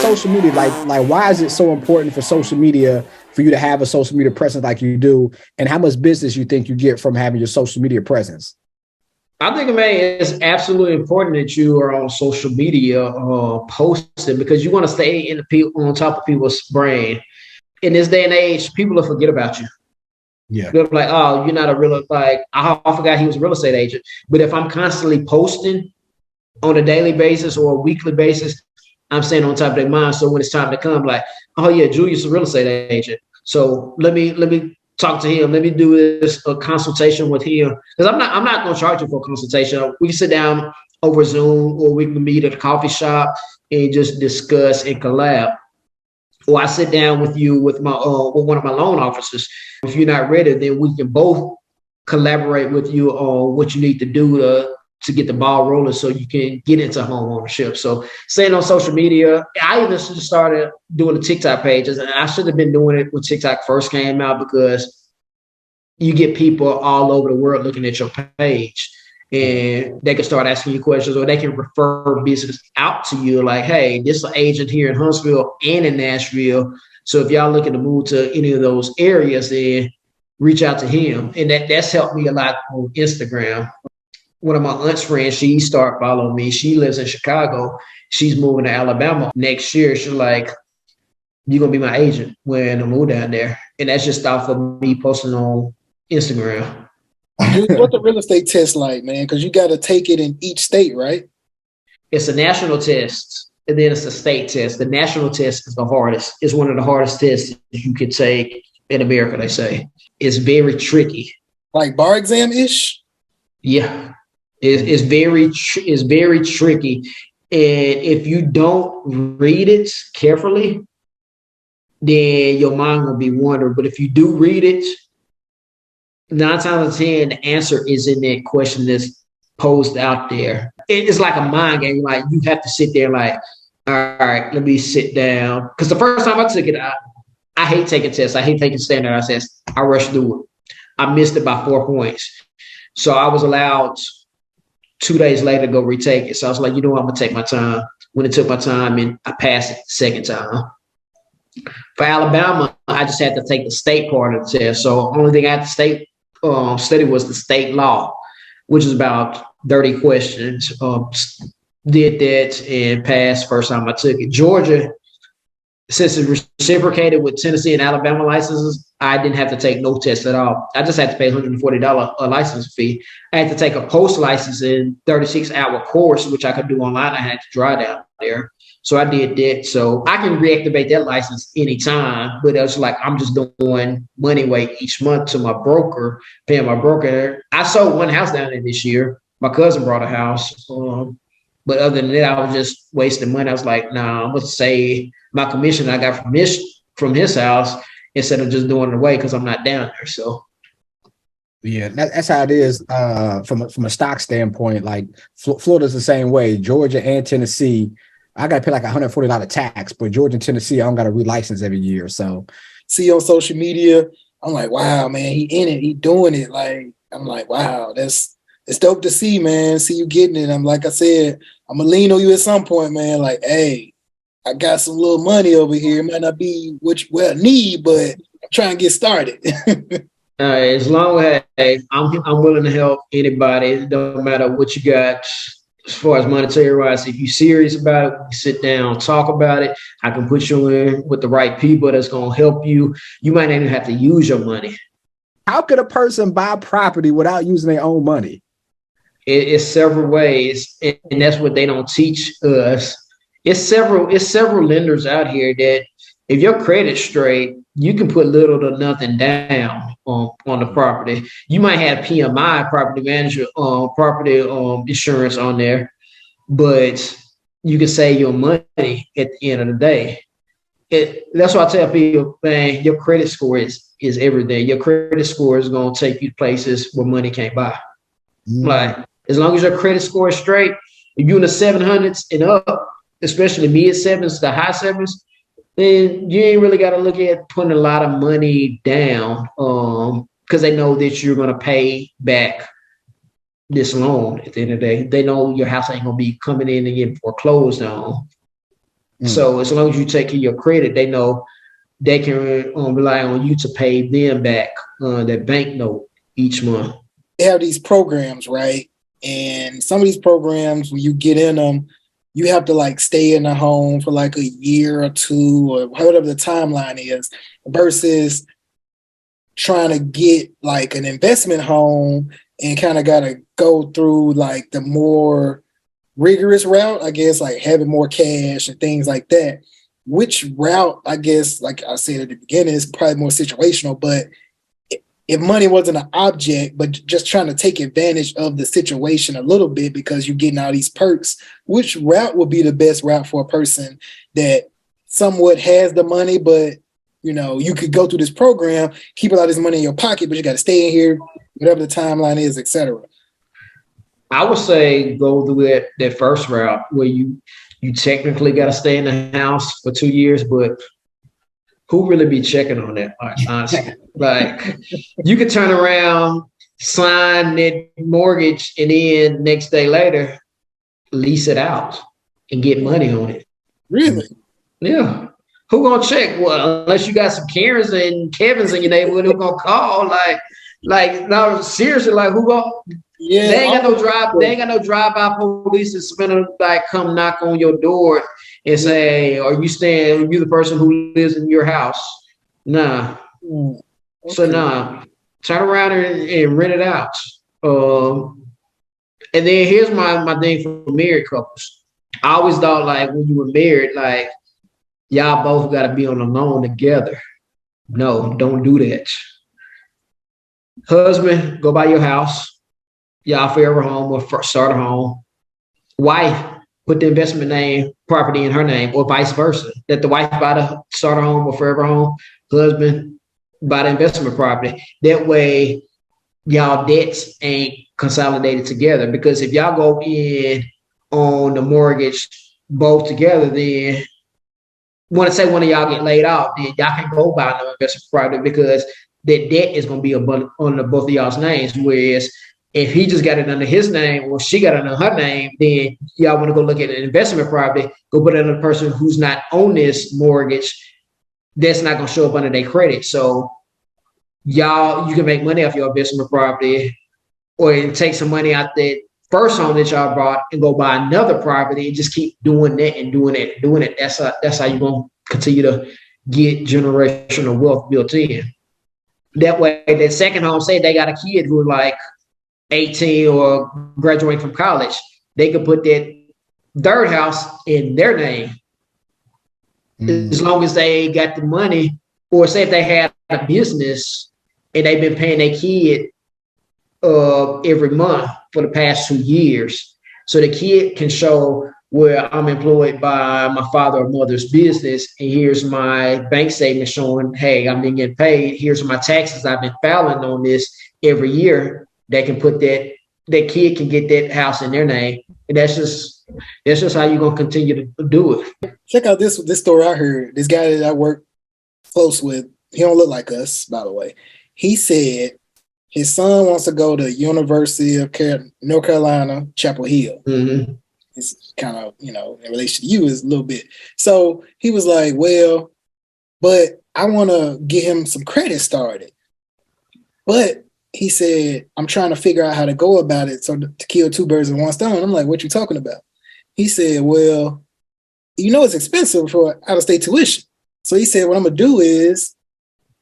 social media, like why is it so important for social media for you to have a social media presence like you do, and how much business you think you get from having your social media presence? I think, man, it's absolutely important that you are on social media posting, because you want to stay on top of people's brain. In this day and age, people will forget about you. Yeah. They're like, oh, you're not a real, like, I forgot he was a real estate agent. But if I'm constantly posting on a daily basis or a weekly basis, I'm staying on top of their mind. So when it's time to come, like, oh yeah, Julius is a real estate agent. So let me talk to him. Let me do this a consultation with him, because I'm not going to charge you for a consultation. We can sit down over Zoom, or we can meet at a coffee shop and just discuss and collab. Or I sit down with you with one of my loan officers. If you're not ready, then we can both collaborate with you on what you need to do to get the ball rolling so you can get into home ownership. So staying on social media, I even just started doing the TikTok pages, and I should have been doing it when TikTok first came out, because you get people all over the world looking at your page, and they can start asking you questions, or they can refer business out to you. Like, hey, this is an agent here in Huntsville and in Nashville. So if y'all looking to move to any of those areas, then reach out to him. And that's helped me a lot on Instagram. One of my aunt's friends, she started following me. She lives in Chicago. She's moving to Alabama next year. She's like, you're going to be my agent when I move down there. And that's just off of me posting on Instagram. What's the real estate test like, man? Because you got to take it in each state, right? It's a national test, and then it's a state test. The national test is the hardest. It's one of the hardest tests you could take in America, they say. It's very tricky. Like bar exam-ish? Yeah. It's very tricky. And if you don't read it carefully, then your mind will be wandering. But if you do read it, 9 times out of 10, the answer is in that question that's posed out there. It's like a mind game. Like, you have to sit there like, all right, let me sit down. Because the first time I took it, I hate taking tests. I hate taking standardized tests. I rushed through it. I missed it by 4 points. So I was allowed 2 days later to go retake it. So I was like, you know what, I'm going to take my time. When it took my time, and I passed it the second time. For Alabama, I just had to take the state part of the test. So the only thing I had to study was the state law, which is about 30 questions. Did that and passed first time I took it. Georgia, since it's reciprocated with Tennessee and Alabama licenses, I didn't have to take no test at all. I just had to pay $140 a license fee. I had to take a post license in 36-hour course, which I could do online. I had to drive down there. So I did that. So I can reactivate that license anytime, but it was like, I'm just doing money weight each month to my broker, paying my broker. I sold one house down there this year. My cousin brought a house. But other than that, I was just wasting money. I was like, nah, I'm going to say my commission I got from his house instead of just doing it away, because I'm not down there. So yeah, that's how it is from a stock standpoint. Like Florida's the same way. Georgia and Tennessee, I got to pay like $140 tax, but Georgia and Tennessee, I don't got to relicense every year. So see on social media, I'm like, wow, man, he in it, he doing it. Like, I'm like, wow, it's dope to see, man. See you getting it. I'm like I said, I'm gonna lean on you at some point, man. Like, hey, I got some little money over here. It might not be what you need, but I'm trying to get started. As long as I'm willing to help anybody, it don't matter what you got as far as monetary wise. If you're serious about it, we sit down, talk about it. I can put you in with the right people that's gonna help you. You might not even have to use your money. How could a person buy property without using their own money? It's several ways, and that's what they don't teach us. It's several lenders out here that, if your credit's straight, you can put little to nothing down on the property. You might have PMI, property manager, property insurance on there, but you can save your money at the end of the day. That's why I tell people, man, your credit score is everything. Your credit score is going to take you places where money can't buy. Like, as long as your credit score is straight, if you're in the 700s and up, especially mid 7s to high 7s, then you ain't really got to look at putting a lot of money down, because they know that you're going to pay back this loan at the end of the day. They know your house ain't going to be coming in and getting foreclosed on. So as long as you take care of your credit, they know they can rely on you to pay them back that bank note each month. They have these programs, right? And some of these programs, when you get in them, you have to like stay in the home for like a year or two or whatever the timeline is, versus trying to get like an investment home and kind of got to go through like the more rigorous route, I guess, like having more cash and things like that. Which route, I guess, like I said at the beginning, is probably more situational, but if money wasn't an object, but just trying to take advantage of the situation a little bit because you're getting all these perks, which route would be the best route for a person that somewhat has the money, but you know, you could go through this program, keep a lot of this money in your pocket, but you got to stay in here, whatever the timeline is, etc. I would say go through that first route where you technically got to stay in the house for 2 years, but who really be checking on that? Honestly, like you could turn around, sign that mortgage, and then next day later, lease it out and get money on it. Really? Yeah. Who gonna check? Well, unless you got some Karens and Kevins in your neighborhood who gonna call. Like no, seriously, like who gonna? Yeah, They ain't got no drive. They ain't got no drive-by police that's gonna like come knock on your door and say, "Are you staying? Are you the person who lives in your house?" Nah. Okay. So nah. Turn around and rent it out. And then here's my thing for married couples. I always thought like when you were married, like y'all both got to be on a loan together. No, don't do that. Husband, go buy your house. Y'all forever home or start a home. Wife, put the investment name, property in her name, or vice versa. Let the wife buy the starter home or forever home. Husband, buy the investment property. That way, y'all debts ain't consolidated together. Because if y'all go in on the mortgage both together, then want to say one of y'all get laid off, then y'all can go buy another investment property because that debt is going to be on both of y'all's names. Whereas if he just got it under his name or she got it under her name, then y'all want to go look at an investment property, go put it on a person who's not on this mortgage. That's not going to show up under their credit. So y'all, you can make money off your investment property or take some money out that first home that y'all bought and go buy another property and just keep doing that and doing it and doing it. That's how you're going to continue to get generational wealth built in. That way, that second home, say they got a kid who like 18 or graduating from college, they could put that third house in their name. As long as they got the money, or say if they had a business and they've been paying their kid every month for the past 2 years. So the kid can show where I'm employed by my father or mother's business, and here's my bank statement showing, hey, I'm getting paid. Here's my taxes I've been filing on this every year. They can put that kid can get that house in their name. And that's just how you're gonna continue to do it. Check out this story I heard. This guy that I work close with, he don't look like us, by the way. He said his son wants to go to University of North Carolina, Chapel Hill. Mm-hmm. It's kind of, in relation to you is a little bit. So he was like, well, but I want to get him some credit started. But he said, I'm trying to figure out how to go about it. So to kill two birds with one stone. I'm like, what you talking about? He said, well, it's expensive for out-of-state tuition. So he said, what I'm going to do is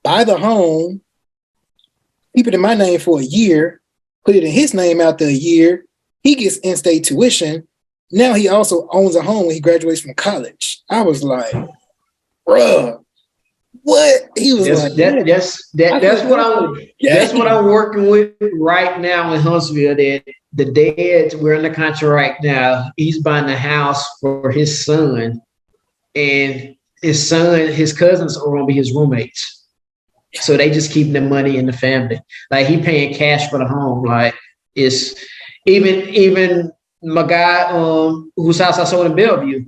buy the home, keep it in my name for a year, put it in his name after a year. He gets in-state tuition. Now he also owns a home when he graduates from college. I was like, bruh, what? He was that's what I'm working with right now in Huntsville. That the dad, we're under contract right now. He's buying a house for his son, and his cousins are gonna be his roommates. So they just keep the money in the family. Like he paying cash for the home. Like it's even my guy whose house I sold in Bellevue.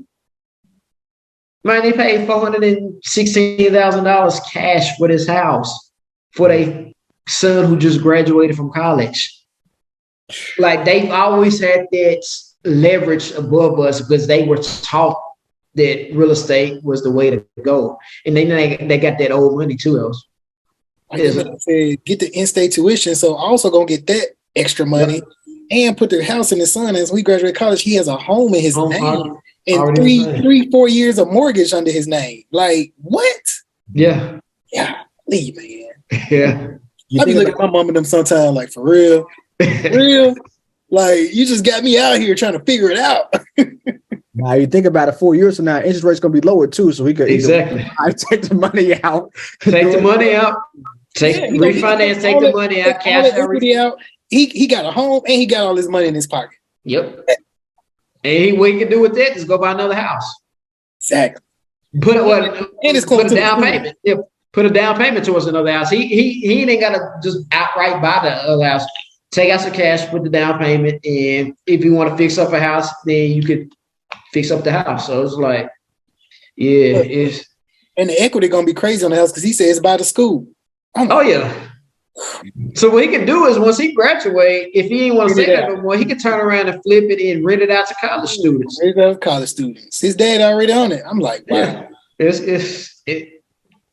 Man, they paid $416,000 cash for this house for their son who just graduated from college. Like they've always had that leverage above us because they were taught that real estate was the way to go. And they got that old money too, else. Like said, get the in-state tuition, so also gonna get that extra money and put the house in his son. As we graduate college, he has a home in his name and 4 years of mortgage under his name. Like what? Yeah, leave, man. Yeah, I be looking at my mom and them sometimes, like for real, like you just got me out here trying to figure it out. Now you think about it, 4 years from now, interest rate's gonna be lower too. So we could take the money out. Take the money out. Refinance, take the money out, cash out. He got a home and he got all his money in his pocket. Yep. And what he can do with that is go buy another house. Exactly. Put a down payment. Yeah, put a down payment towards another house. He ain't gotta just outright buy the other house. Take out some cash, put the down payment, and if you want to fix up a house, then you could fix up the house. So it's like, it's and the equity gonna be crazy on the house because he says it's by the school. Oh yeah. So what he can do is once he graduate, if he ain't want to say that no more, he can turn around and flip it and rent it out to college students. Rent it out to college students. His dad already on it. I'm like, wow. Yeah.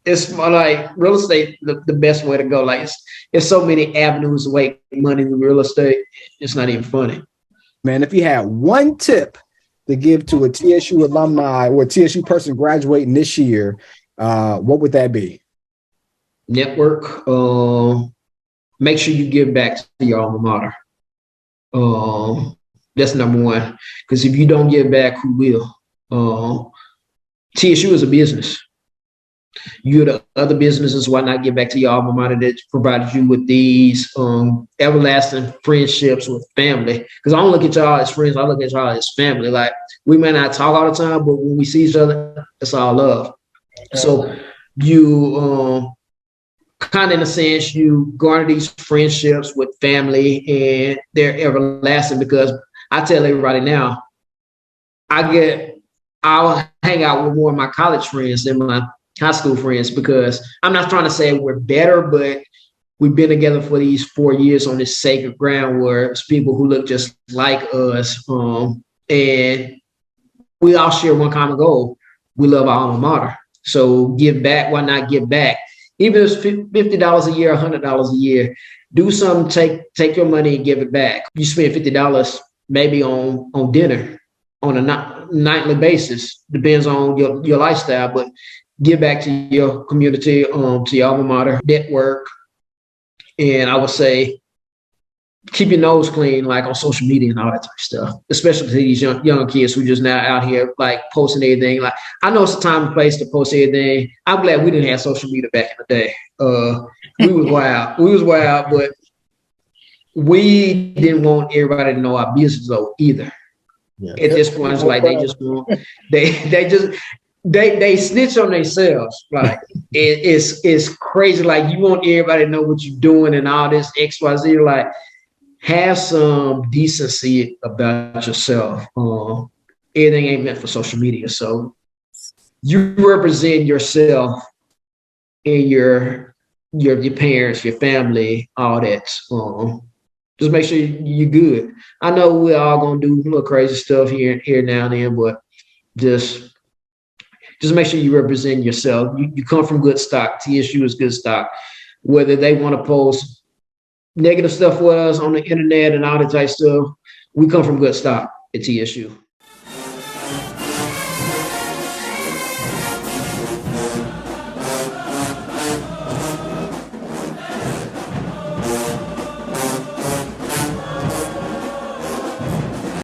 It's like real estate, the best way to go. Like it's so many avenues to make money in real estate. It's not even funny. Man, if you had one tip to give to a TSU alumni or a TSU person graduating this year, what would that be? Network. Make sure you give back to your alma mater. That's number one. Because if you don't give back, who will? TSU is a business. You're the other businesses. Why not give back to your alma mater that provided you with these everlasting friendships with family? Because I don't look at y'all as friends. I look at y'all as family. Like we may not talk all the time, but when we see each other, it's all love. So you kind of in a sense, you garner these friendships with family and they're everlasting because I tell everybody now, I'll hang out with more of my college friends than my high school friends because I'm not trying to say we're better, but we've been together for these 4 years on this sacred ground where it's people who look just like us. And we all share one common goal. We love our alma mater. So give back. Why not give back? Even if it's $50 a year, $100 a year, do something, take your money and give it back. You spend $50 maybe on dinner on a nightly basis, depends on your lifestyle, but give back to your community, to your alma mater, network. And I would say, keep your nose clean, like on social media and all that type of stuff, especially to these young kids who just now out here like posting everything. Like I know it's a time and place to post everything. I'm glad we didn't have social media back in the day. We was wild. We was wild, but we didn't want everybody to know our business though either. Yeah. At this point, it's like they snitch on themselves. Like it's crazy. Like you want everybody to know what you're doing and all this XYZ. Like have some decency about yourself. Everything ain't meant for social media. So you represent yourself and your parents, your family, all that. Just make sure you're good. I know we're all gonna do a little crazy stuff here now and then, but just make sure you represent yourself. You come from good stock. TSU is good stock. Whether they want to post negative stuff with us on the internet and all that type of stuff, we come from good stock at TSU.